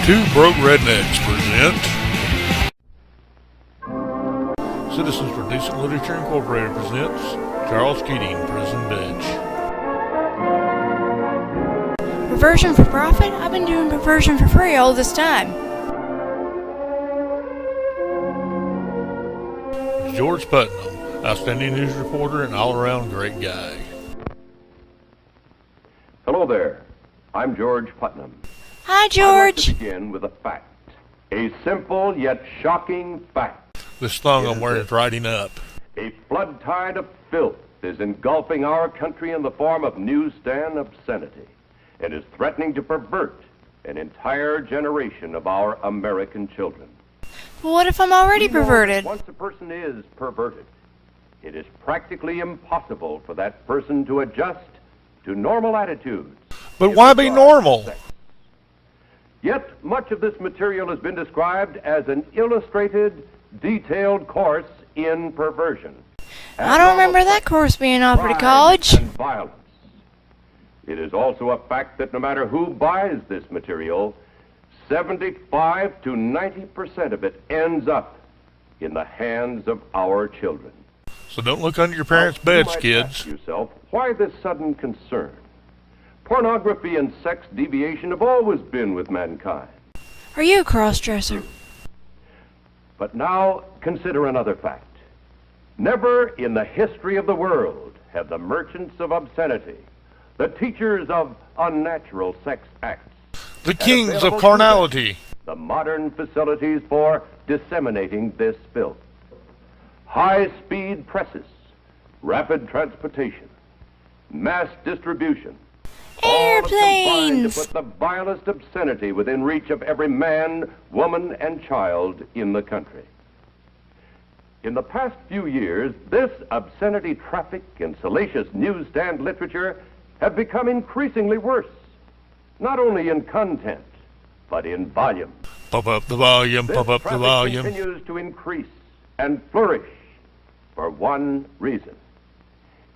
Two Broke Rednecks present Citizens for Decent Literature Incorporated presents Charles Keating, Prison Bench. Perversion for profit? I've been doing perversion for free all this time. George Putnam, outstanding news reporter and all-around great guy. Hello there. I'm George Putnam. Hi, I'd like George. to begin with a fact. A simple yet shocking fact. This thong I'm wearing is riding up. A flood tide of filth is engulfing our country in the form of newsstand obscenity and is threatening to pervert an entire generation of our American children. But what if I'm already perverted? Once a person is perverted, it is practically impossible for that person to adjust to normal attitudes. But why be normal? Yet, much of this material has been described as an illustrated, detailed course in perversion. I don't remember that course being offered at college. And violence. It is also a fact that no matter who buys this material, 75 to 90% of it ends up in the hands of our children. So don't look under your parents' beds, kids. Ask yourself, why this sudden concern? Pornography and sex deviation have always been with mankind. Are you a cross-dresser? But now consider another fact. Never in the history of the world have the merchants of obscenity, the teachers of unnatural sex acts, The kings of carnality, the modern facilities for disseminating this filth. High-speed presses, rapid transportation, mass distribution, all have combined to Airplanes! put the vilest obscenity within reach of every man, woman, and child in the country. In the past few years, this obscenity traffic and salacious newsstand literature have become increasingly worse, not only in content, but in volume. pump up the volume, This pump up the traffic volume. continues to increase and flourish for one reason.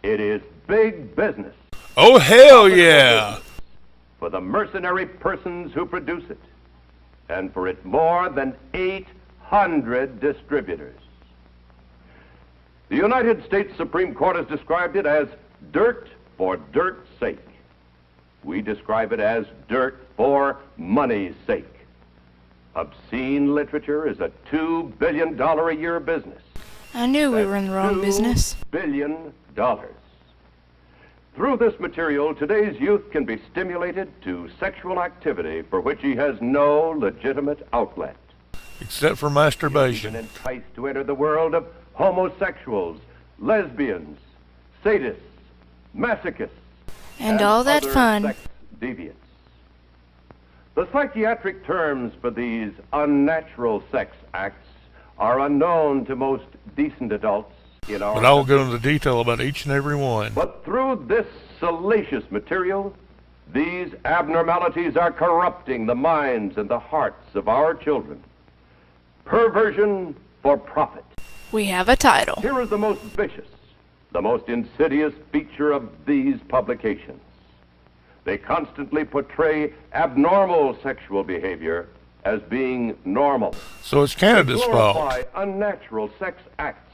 It is big business. Oh, hell yeah! For the mercenary persons who produce it, and for its more than 800 distributors. The United States Supreme Court has described it as dirt for dirt's sake. We describe it as dirt for money's sake. Obscene literature is a $2 billion a year business. I knew we were in the wrong business. $2 billion. Through this material, today's youth can be stimulated to sexual activity for which he has no legitimate outlet. Except for He's masturbation. been enticed to enter the world of homosexuals, lesbians, sadists, masochists, And all that other fun. sex deviants. The psychiatric terms for these unnatural sex acts are unknown to most decent adults in our But I will go into detail about each and every one. But through this salacious material, these abnormalities are corrupting the minds and the hearts of our children. Perversion for profit. We have a title. Here is the most vicious, the most insidious feature of these publications. They constantly portray abnormal sexual behavior as being normal. So it's Canada's Glorify fault. unnatural sex acts.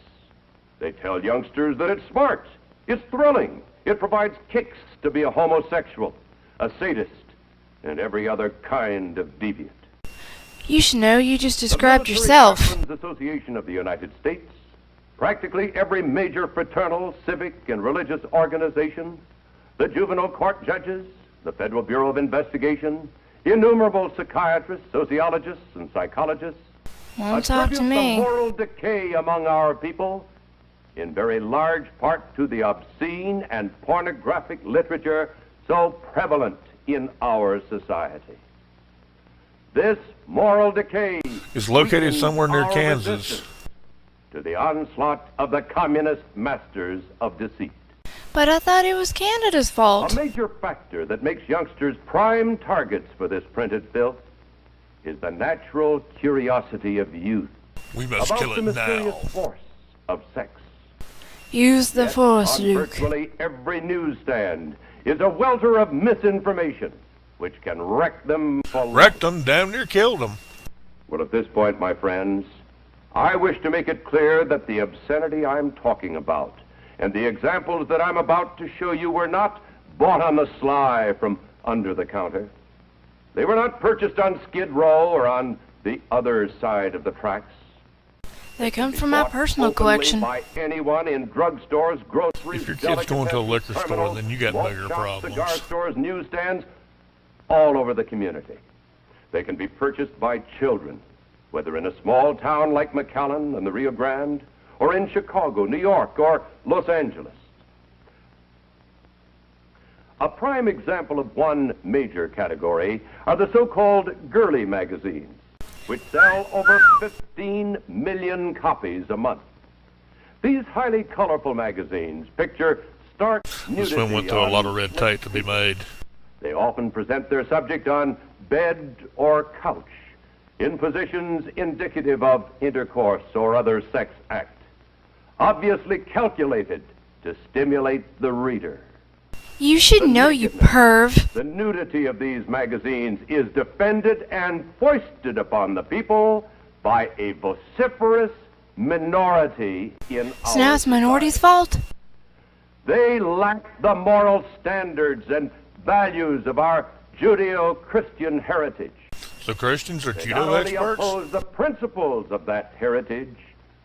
They tell youngsters that it's smart, it's thrilling, it provides kicks to be a homosexual, a sadist, and every other kind of deviant. You should know you just The described Military yourself. Chaplains Association of the United States, practically every major fraternal, civic, and religious organization, the juvenile court judges, the Federal Bureau of Investigation, innumerable psychiatrists, sociologists, and psychologists, Won't talk to attribute me. the moral decay among our people in very large part to the obscene and pornographic literature so prevalent in our society. This moral decay It's located weakens somewhere near our Kansas. resistance to the onslaught of the communist masters of deceit. But I thought it was Canada's A fault. major factor that makes youngsters prime targets for this printed filth is the natural curiosity of youth We must about kill the it mysterious now. force of sex. Use the Yet, force, on Luke. virtually every newsstand is a welter of misinformation, which can wreck them for Wrecked them, damn near killed them. Well, at this point, my friends, I wish to make it clear that the obscenity I'm talking about and the examples that I'm about to show you were not bought on the sly from under the counter. They were not purchased on Skid Row or on the other side of the tracks. They come from my personal collection. By anyone in drugstores, groceries, If your kid's going to a liquor store, terminals, then you got walk bigger shops, problems. cigar stores, newsstands, all over the community. They can be purchased by children, whether in a small town like McAllen and the Rio Grande, or in Chicago, New York, or Los Angeles. A prime example of one major category are the so-called girly magazines, which sell over 15 million copies a month. These highly colorful magazines picture stark nudity. This one went through a lot of red tape to be made. They often present their subject on bed or couch, in positions indicative of intercourse or other sex act, obviously calculated to stimulate the reader. You should know, you perv. The nudity of these magazines is defended and foisted upon the people by a vociferous minority in our So now it's minorities' society. fault? They lack the moral standards and values of our Judeo-Christian heritage. So Christians are They judo not only experts? oppose the principles of that heritage,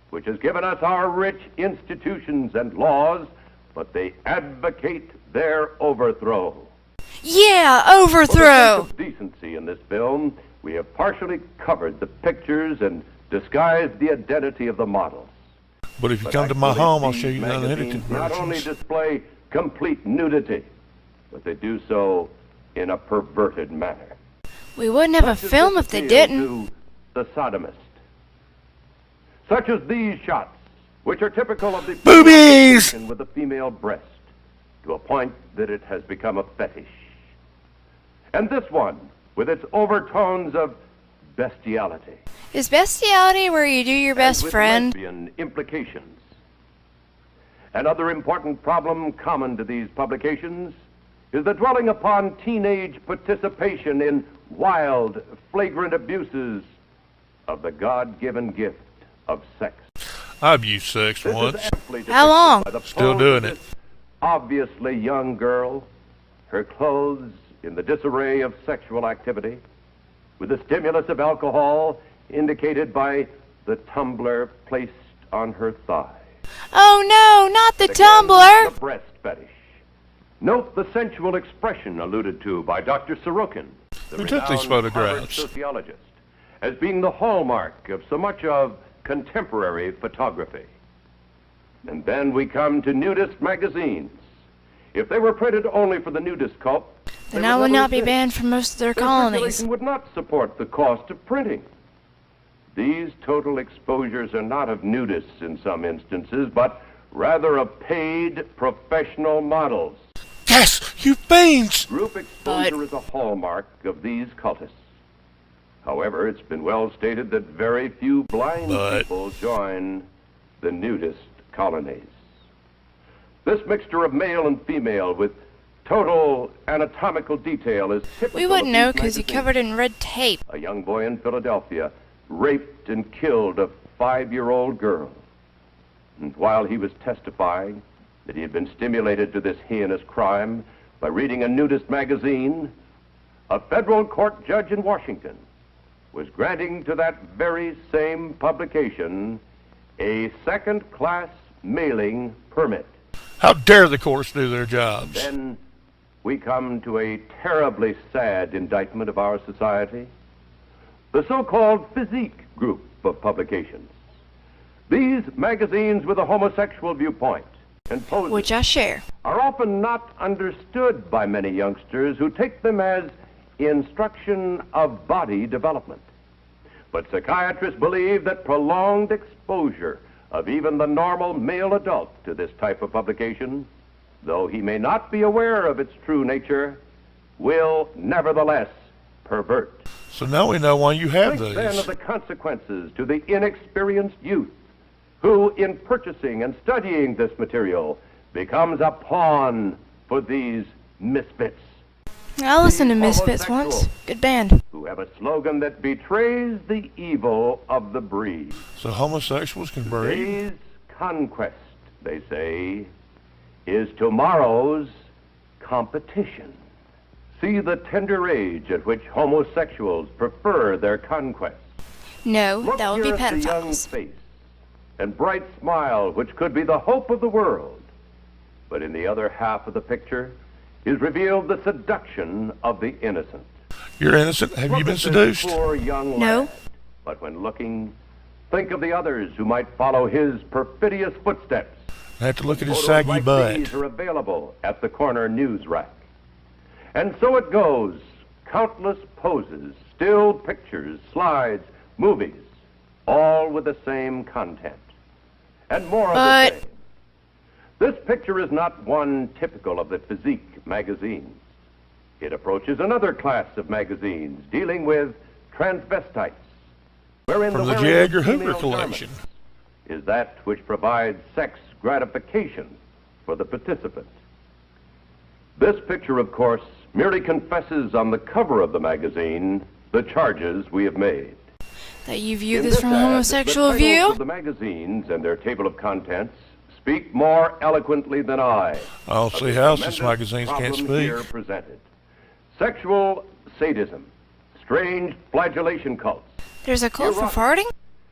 which has given us our rich institutions and laws, but they advocate their overthrow. Yeah, For the overthrow. sake of decency in this film, we have partially covered the pictures and disguised the identity of the models. But if you But come to my actually, home, I'll these show you the unedited magazines not only versions. display complete nudity, but they do so in a perverted manner. We wouldn't have a Such as film this if they appeal didn't. to the sodomist. Such as these shots, which are typical of the Boobies! preoccupation with the female breast, to a point that it has become a fetish. And this one, with its overtones of bestiality. Is bestiality where you do your best and with friend? lesbian implications. Another important problem common to these publications is the dwelling upon teenage participation in wild, flagrant abuses of the God-given gift of sex. I've used sex This once. is amply depicted How long? by the Still pose doing of it. this obviously young girl, her clothes in the disarray of sexual activity, with the stimulus of alcohol indicated by the tumbler placed on her thigh. Oh no, not the Again, tumbler! The breast fetish. Note the sensual expression alluded to by Dr. Sorokin, the Who took these renowned Harvard photographs? sociologist, as being the hallmark of so much of contemporary photography. And then we come to nudist magazines. If they were printed only for the nudist cult, they Then I would never not be exist. banned from most of their Their colonies. circulation would not support the cost of printing. These total exposures are not of nudists in some instances, but rather of paid professional models. Yes, you fiends! Group exposure is a hallmark of these cultists. However, it's been well stated that very few blind people join the nudist colonies. This mixture of male and female with total anatomical detail is typical We wouldn't of know these because you magazines. covered it in red tape. A young boy in Philadelphia raped and killed a 5-year-old girl. And while he was testifying that he had been stimulated to this heinous crime by reading a nudist magazine, a federal court judge in Washington was granting to that very same publication a second-class mailing permit. How dare the courts do their jobs? Then we come to a terribly sad indictment of our society, the so-called physique group of publications. These magazines with a homosexual viewpoint and poses Which I share. are often not understood by many youngsters who take them as instruction of body development. But psychiatrists believe that prolonged exposure of even the normal male adult to this type of publication, though he may not be aware of its true nature, will nevertheless pervert. So now we know why you have Think then of these. the consequences to the inexperienced youth who, in purchasing and studying this material, becomes a pawn for these misfits. I listened to Misfits once. Good band. Who have a slogan that betrays the evil of the breed. So homosexuals can breed? Today's conquest, they say, is tomorrow's competition. See the tender age at which homosexuals prefer their conquest. No, Look that would be here at the young pedophiles. face and bright smile, which could be the hope of the world. But in the other half of the picture is revealed the seduction of the innocent. You're innocent? Have you Look been at this seduced? Poor young No. lad. But when looking, think of the others who might follow his perfidious footsteps. I have to look at his Photos saggy like butt. these are available at the corner news rack. And so it goes. Countless poses, still pictures, slides, movies, all with the same content. And more of the same. This picture is not one typical of the physique magazines. It approaches another class of magazines dealing with transvestites, wherein From the wearing J. of Edgar Hoover female collection. garments is that which provides sex gratification for the participant. This picture, of course, merely confesses on the cover of the magazine the charges we have made. That you view In this from a ad, homosexual the titles view? of the magazines and their table of contents speak more eloquently than I. I don't of see the how since tremendous magazines can't problem speak. here presented. Sexual sadism, strange flagellation cults, There's a cult for Erotic. farting?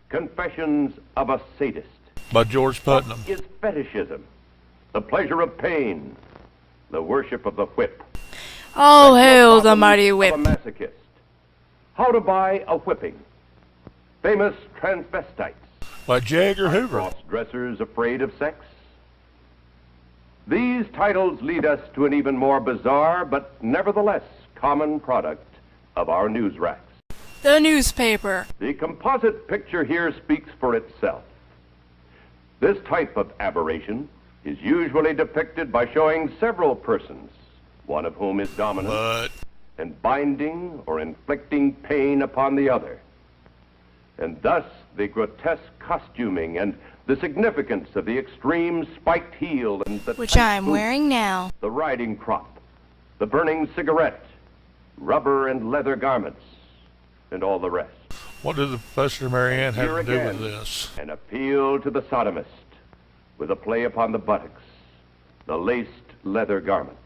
confessions of a sadist. By George Putnam. What is fetishism? The pleasure of pain, the worship of the whip. Oh, Sexual hail the problems mighty of whip. a masochist. How to buy a whipping. Famous transvestites. By J. Edgar Hoover. Cross-dressers afraid of sex. These titles lead us to an even more bizarre but nevertheless common product of our news racks. The newspaper. The composite picture here speaks for itself. This type of aberration is usually depicted by showing several persons, one of whom is dominant, But and binding or inflicting pain upon the other. And thus the grotesque costuming and the significance of the extreme spiked heel and the Which tight I'm boot, wearing now. the riding crop, the burning cigarette, rubber and leather garments, and all the rest. what did the Professor Marianne have Here to do again, with this? an appeal to the sodomist with a play upon the buttocks, the laced leather garment.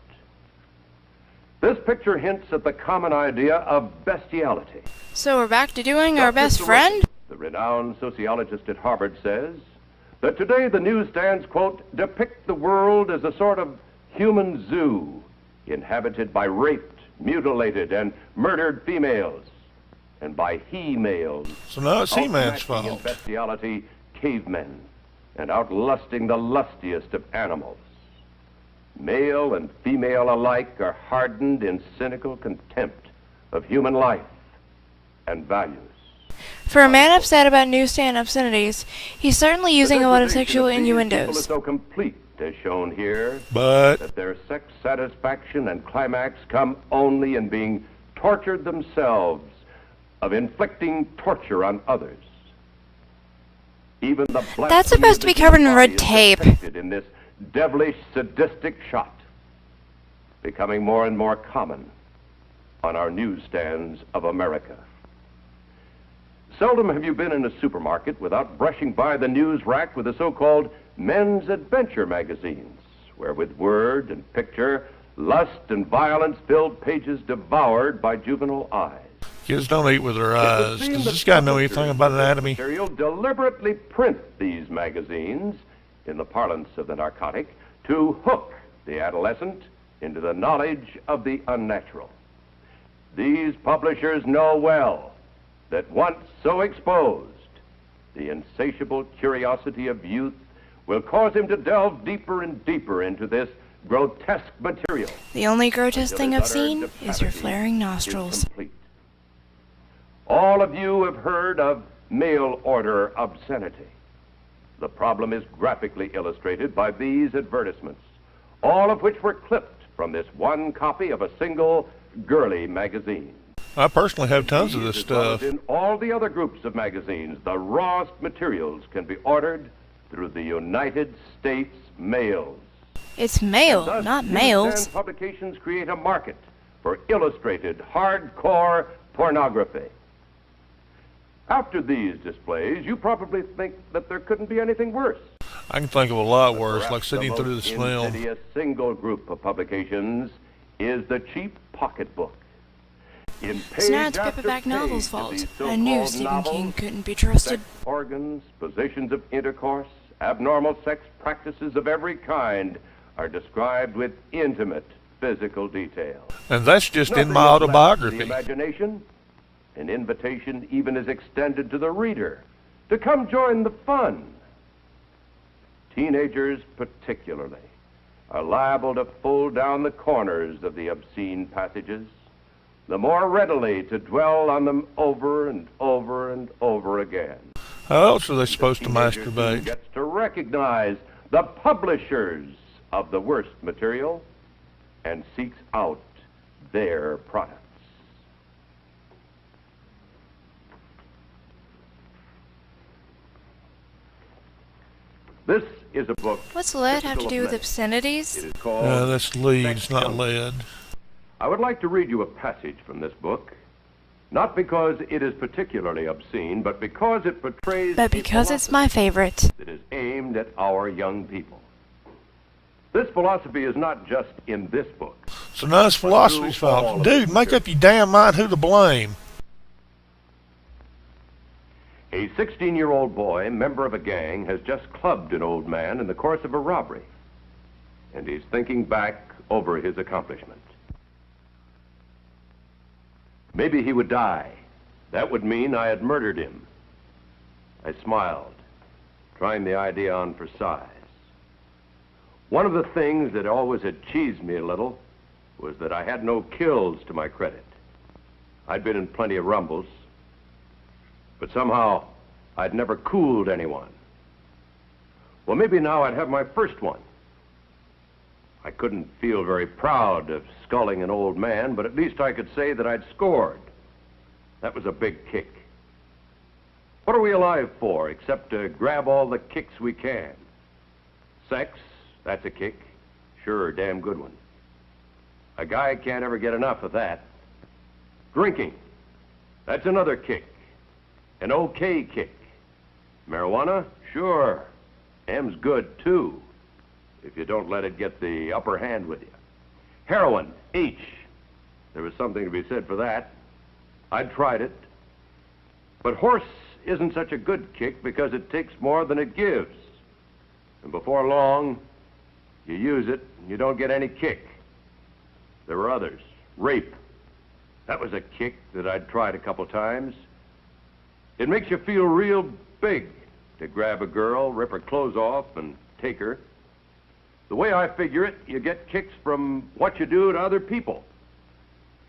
This picture hints at the common idea of bestiality. So we're back to doing our Dr. best Censorship, friend? the renowned sociologist at Harvard, says that today the newsstands, quote, depict the world as a sort of human zoo inhabited by raped, mutilated, and murdered females, and by he-males. So now it's He-Man's outmatching in fault. bestiality cavemen, and outlusting the lustiest of animals. Male and female alike are hardened in cynical contempt of human life and values. For a man upset about newsstand obscenities, he's certainly using a lot of The sexual degradation of these people innuendos. is so complete, as shown here, But that their sex satisfaction and climax come only in being tortured themselves, of inflicting torture on others. Even the That's supposed to be covered in red tape. In this devilish, sadistic shot, becoming more and more common on our newsstands of America. Seldom have you been in a supermarket without brushing by the news rack with the so-called men's adventure magazines, where with word and picture, lust and violence-filled pages devoured by juvenile eyes. kids don't eat with their It would eyes. seem Does that this guy know publishers anything about of this anatomy? material deliberately print these magazines, in the parlance of the narcotic, to hook the adolescent into the knowledge of the unnatural. These publishers know well that once so exposed, the insatiable curiosity of youth will cause him to delve deeper and deeper into this grotesque material. The only grotesque until thing his I've seen utter is your depravity flaring is nostrils. complete. All of you have heard of mail order obscenity. The problem is graphically illustrated by these advertisements, all of which were clipped from this one copy of a single girly magazine. I personally have tons of this These, as well as stuff. in all the other groups of magazines, the rawest materials can be ordered through the United States mails. It's male, Thus, not newsstand males. publications create a market for illustrated hardcore pornography. After these displays, you probably think that there couldn't be anything worse. I can think of a lot worse, like Perhaps sitting the through most this film. insidious single group of publications is the cheap pocketbook. In It's not page after paperback novels' page of fault. these I knew so-called Stephen novels, King couldn't be trusted. sex organs, positions of intercourse, abnormal sex practices of every kind are described with intimate physical detail. And that's just in Nothing my is left to autobiography. the imagination. An invitation even is extended to the reader to come join the fun. Teenagers particularly are liable to fold down the corners of the obscene passages, the more readily to dwell on them over and over and over again. How else are they supposed to Teenager soon masturbate? gets to recognize the publishers of the worst material and seeks out their products. This is a book. What's lead have to typical do of with men. obscenities? It is called That's leads, Sex not Junk. lead. I would like to read you a passage from this book, not because it is particularly obscene, but because it portrays But a because it's my favorite. that is aimed at our young people. This philosophy is not just in this book. So now it's philosophy's all fault. of Dude, it. make up your damn mind who to blame. A 16-year-old boy, member of a gang, has just clubbed an old man in the course of a robbery, and he's thinking back over his accomplishment. Maybe he would die. That would mean I had murdered him. I smiled, trying the idea on for size. One of the things that always had cheesed me a little was that I had no kills to my credit. I'd been in plenty of rumbles, but somehow I'd never cooled anyone. Well, maybe now I'd have my first one. I couldn't feel very proud of sculling an old man, but at least I could say that I'd scored. That was a big kick. What are we alive for except to grab all the kicks we can? Sex, that's a kick. Sure, a damn good one. A guy can't ever get enough of that. Drinking, that's another kick. An okay kick. Marijuana, sure. M's good too, if you don't let it get the upper hand with you. Heroin, H. There was something to be said for that. I'd tried it. But horse isn't such a good kick because it takes more than it gives. And before long, you use it and you don't get any kick. There were others. Rape. That was a kick that I'd tried a couple times. It makes you feel real big to grab a girl, rip her clothes off, and take her. The way I figure it, you get kicks from what you do to other people.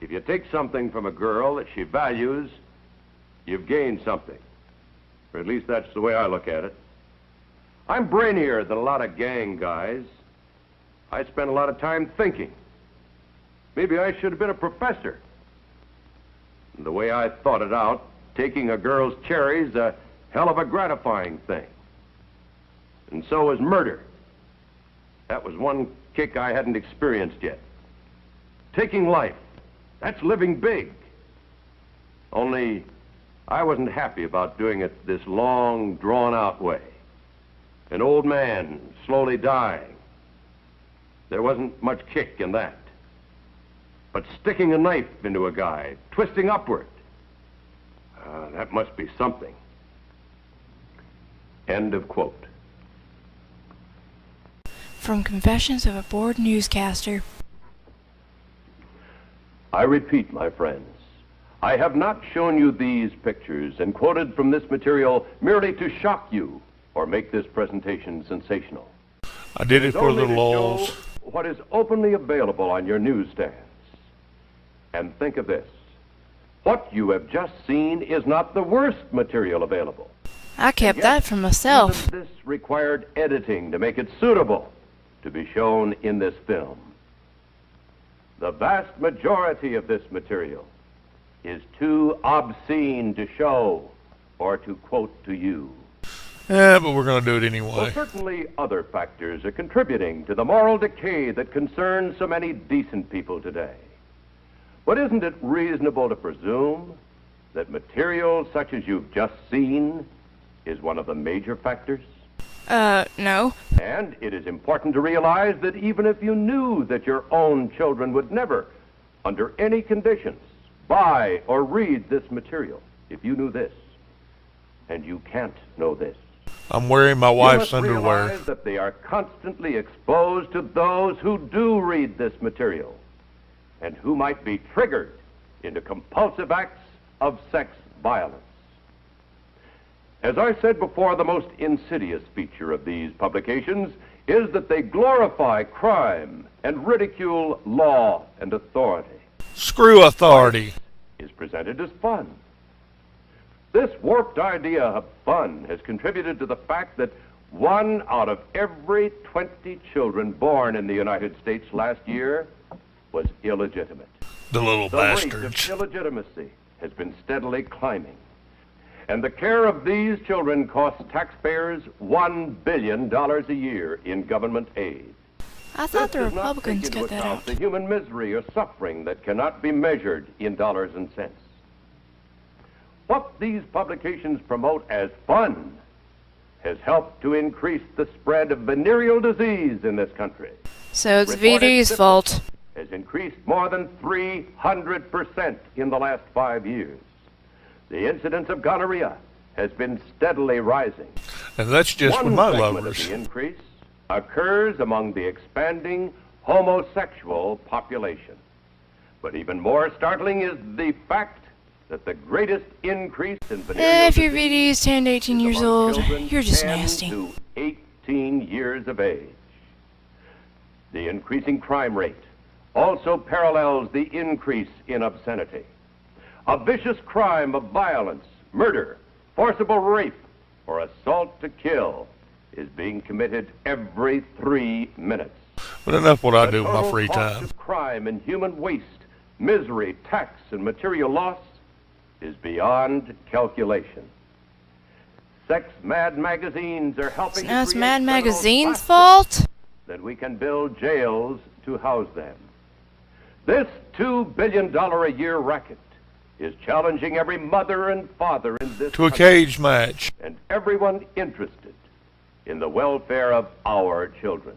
If you take something from a girl that she values, you've gained something. Or at least that's the way I look at it. I'm brainier than a lot of gang guys. I spend a lot of time thinking. Maybe I should have been a professor. And the way I thought it out, taking a girl's cherry's a hell of a gratifying thing. And so is murder. That was one kick I hadn't experienced yet. Taking life, that's living big. Only I wasn't happy about doing it this long, drawn-out way. An old man slowly dying. There wasn't much kick in that. But sticking a knife into a guy, twisting upward, that must be something. End of quote. From Confessions of a Bored Newscaster. I repeat, my friends, I have not shown you these pictures and quoted from this material merely to shock you or make this presentation sensational. I did it It's for only the to lulz. show what is openly available on your newsstands. And think of this. What you have just seen is not the worst material available. I kept Yet, that for myself. even this required editing to make it suitable to be shown in this film. The vast majority of this material is too obscene to show or to quote to you. Yeah, but we're going to do it Well, anyway. certainly other factors are contributing to the moral decay that concerns so many decent people today. But isn't it reasonable to presume that material such as you've just seen is one of the major factors? No. And it is important to realize that even if you knew that your own children would never, under any conditions, buy or read this material, if you knew this, and you can't know this, I'm wearing my wife's you must underwear. realize that they are constantly exposed to those who do read this material and who might be triggered into compulsive acts of sex violence. As I said before, the most insidious feature of these publications is that they glorify crime and ridicule law and authority. Screw authority. Is presented as fun. This warped idea of fun has contributed to the fact that 1 out of every 20 children born in the United States last year was illegitimate. The little The rate bastards. of illegitimacy has been steadily climbing. And the care of these children costs taxpayers $1 billion a year in government aid. I thought the This does not Republicans take cut into that account out. the human misery or suffering that cannot be measured in dollars and cents. What these publications promote as fun has helped to increase the spread of venereal disease in this country. So it's Reported VD's syphilis fault. has increased more than 300% in the last 5 years. The incidence of gonorrhea has been steadily rising. And that's just One with my segment lovers. of the increase occurs among the expanding homosexual population. But even more startling is the fact that the greatest increase in venereal If your disease VD is 10 to 18 is years among old, children you're just 10 nasty. to 18 years of age. The increasing crime rate also parallels the increase in obscenity. A vicious crime of violence, murder, forcible rape, or assault to kill is being committed every 3 minutes. But enough what I The do with my total free cost time. of crime and human waste, misery, tax, and material loss is beyond calculation. Sex-mad magazines are helping So now to it's create Mad criminals Magazine's faster fault? than we can build jails to house them. This $2 billion a year racket is challenging every mother and father in this To a country cage match. and everyone interested in the welfare of our children.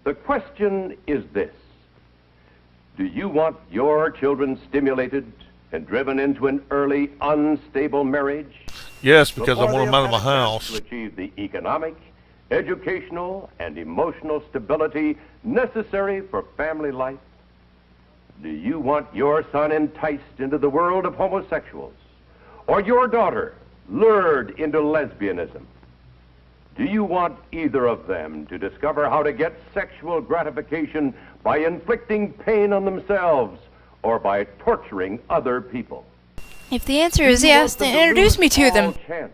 The question is this: do you want your children stimulated and driven into an early, unstable marriage? Yes, because I before want they them out of my have had a chance house. to achieve the economic, educational, and emotional stability necessary for family life? Do you want your son enticed into the world of homosexuals, or your daughter lured into lesbianism? Do you want either of them to discover how to get sexual gratification by inflicting pain on themselves or by torturing other people? If the answer is yes, then introduce me to them. Chance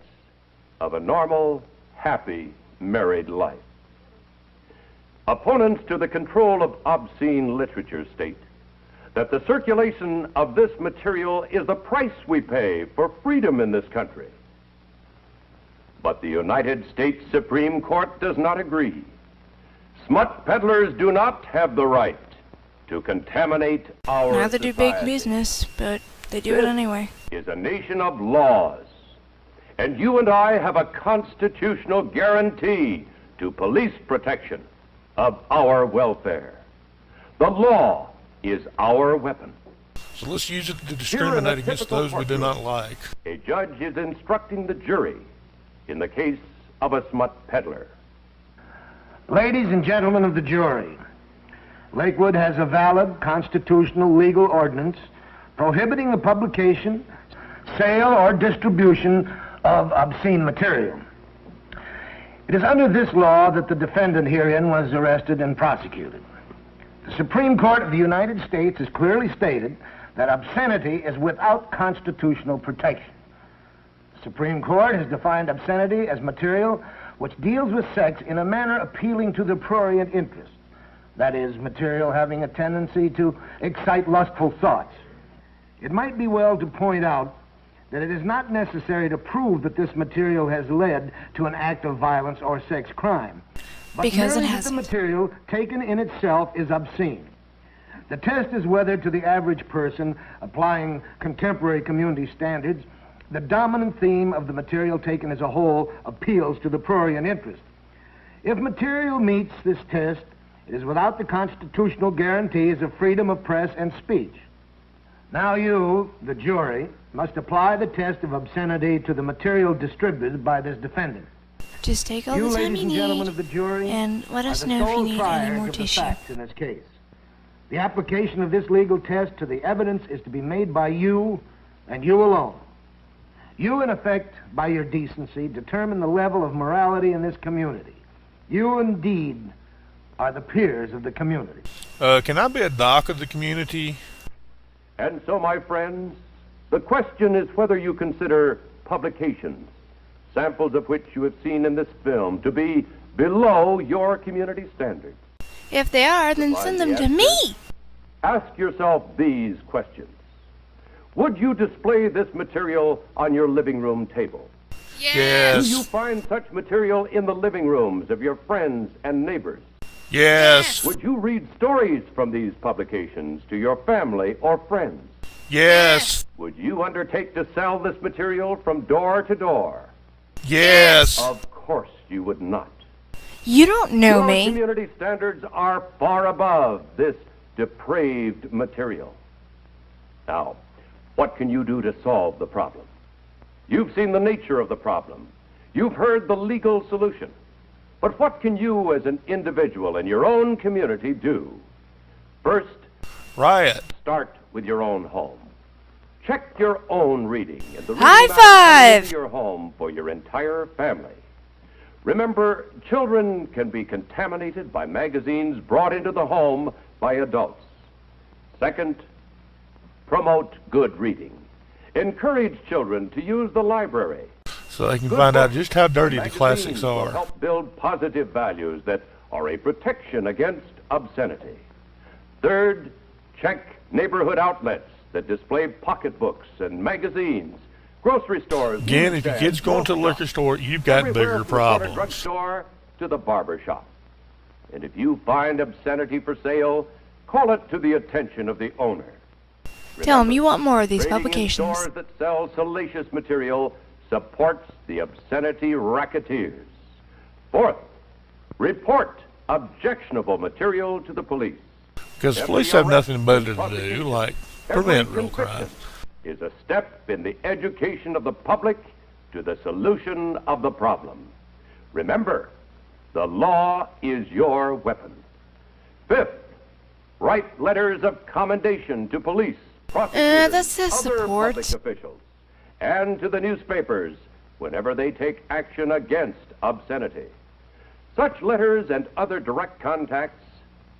of a normal, happy married life. Opponents to the control of obscene literature state that the circulation of this material is the price we pay for freedom in this country. But the United States Supreme Court does not agree. Smut peddlers do not have the right to contaminate our Neither do big society. business, but they do it anyway. Is a nation of laws, and you and I have a constitutional guarantee to police protection of our welfare. The law is our weapon. So let's use it to discriminate against those we do not like. A judge is instructing the jury in the case of a smut peddler. Ladies and gentlemen of the jury, Lakewood has a valid constitutional legal ordinance prohibiting the publication, sale, or distribution of obscene material. It is under this law that the defendant herein was arrested and prosecuted. The Supreme Court of the United States has clearly stated that obscenity is without constitutional protection. The Supreme Court has defined obscenity as material which deals with sex in a manner appealing to the prurient interest. That is, material having a tendency to excite lustful thoughts. It might be well to point out that it is not necessary to prove that this material has led to an act of violence or sex crime, but Because it merely that hasn't. the material taken in itself is obscene. The test is whether, to the average person applying contemporary community standards, the dominant theme of the material taken as a whole appeals to the prurient interest. If material meets this test, it is without the constitutional guarantees of freedom of press and speech. Now you, the jury, must apply the test of obscenity to the material distributed by this defendant. Just take all You, the time ladies you and gentlemen need, of the jury, and let are us the know if you sole need any triers more of the tissue. facts in this case. The application of this legal test to the evidence is to be made by you and you alone. You, in effect, by your decency, determine the level of morality in this community. You, indeed, are the peers of the community. Can I be a doc of the community? And so, my friends, the question is whether you consider publications, samples of which you have seen in this film, to be below your community standards. If they are, then send them to me. Ask yourself these questions. Would you display this material on your living room table? Yes. Do you find such material in the living rooms of your friends and neighbors? Yes. Would you read stories from these publications to your family or friends? Yes. Would you undertake to sell this material from door to door? Yes. Of course you would not. You don't know Your me. community standards are far above this depraved material. Now, what can you do to solve the problem? You've seen the nature of the problem. You've heard the legal solution. But what can you as an individual in your own community do? First, Riot. start with your own home. Check your own reading and the reading High matter coming five! into your home for your entire family. Remember, children can be contaminated by magazines brought into the home by adults. Second, promote good reading. Encourage children to use the library. So they can Good find out books just how dirty the and classics magazines will are. help build positive values that are a protection against obscenity. Third, check neighborhood outlets that display pocketbooks and magazines. Grocery stores. Again, if your newsstands, kid's going to the book liquor store, you've got everywhere bigger from the corner problems. drugstore to the barber shop. And if you find obscenity for sale, call it to the attention of the owner. Tell them you want more of these Trading in publications. stores that sell salacious material supports the obscenity racketeers. Fourth, report objectionable material to the police. Because Every police have arrest nothing better and to do, prosecution, like every prevent real conviction crime. is a step in the education of the public to the solution of the problem. Remember, the law is your weapon. Fifth, write letters of commendation to police, prosecutors, that says other support. public officials, and to the newspapers whenever they take action against obscenity. Such letters and other direct contacts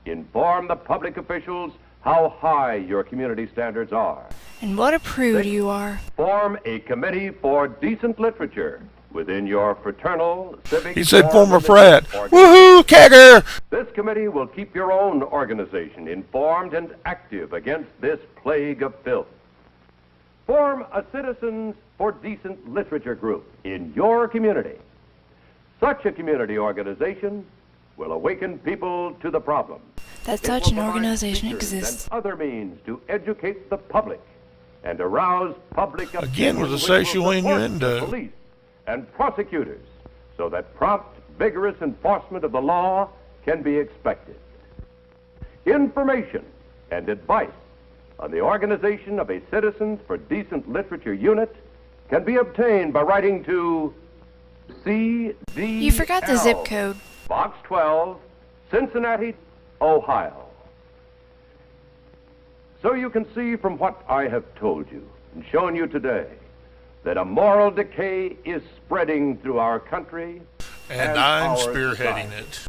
inform the public officials how high your community standards are. And what a prude you are. Form a committee for decent literature within your fraternal, civic, He said or former religious frat. organization. Woohoo, kegger! This committee will keep your own organization informed and active against this plague of filth. Form a Citizens for Decent Literature group in your community. Such a community organization will awaken people to the problem. That It such will an provide organization speakers exists. and other means to educate the public and arouse public Again with opinion the which sexual will support innuendo. the police and prosecutors so that prompt, vigorous enforcement of the law can be expected. Information and advice on the organization of a Citizens for Decent Literature unit can be obtained by writing to CDL. You forgot the zip code. Box 12, Cincinnati, Ohio. So you can see from what I have told you and shown you today that a moral decay is spreading through our country And I'm our spearheading society. it.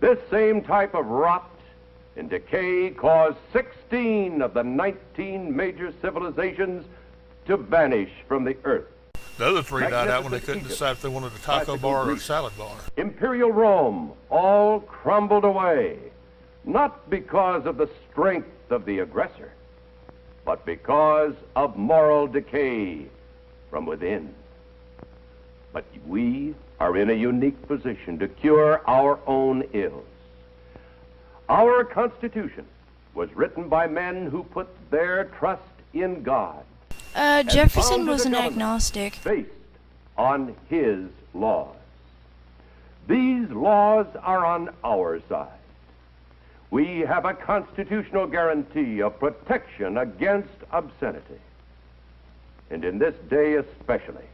This same type of rot and decay caused 16 of the 19 major civilizations to vanish from the earth. The other three died out when they Magnificent couldn't Egypt, decide if they wanted a taco classical bar or a Greece, salad bar. Imperial Rome all crumbled away, not because of the strength of the aggressor, but because of moral decay from within. But we are in a unique position to cure our own ills. Our Constitution was written by men who put their trust in God. Jefferson founded was a an government agnostic. Based on his laws. These laws are on our side. We have a constitutional guarantee of protection against obscenity. And in this day especially,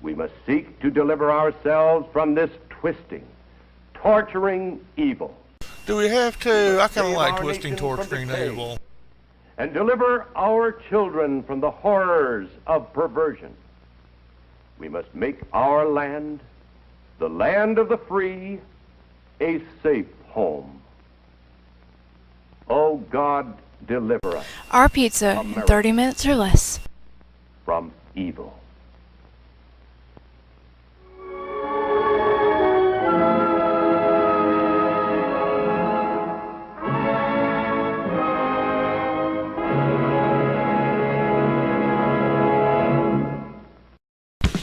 we must seek to deliver ourselves from this twisting, torturing evil. Do we have to? I kind of Save like our twisting, nation from torturing decay. evil. And deliver our children from the horrors of perversion. We must make our land, the land of the free, a safe home. Oh God, deliver us Our pizza in America. 30 minutes or less. from evil.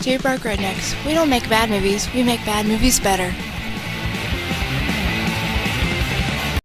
Dear Bark Rednecks, we don't make bad movies, we make bad movies better.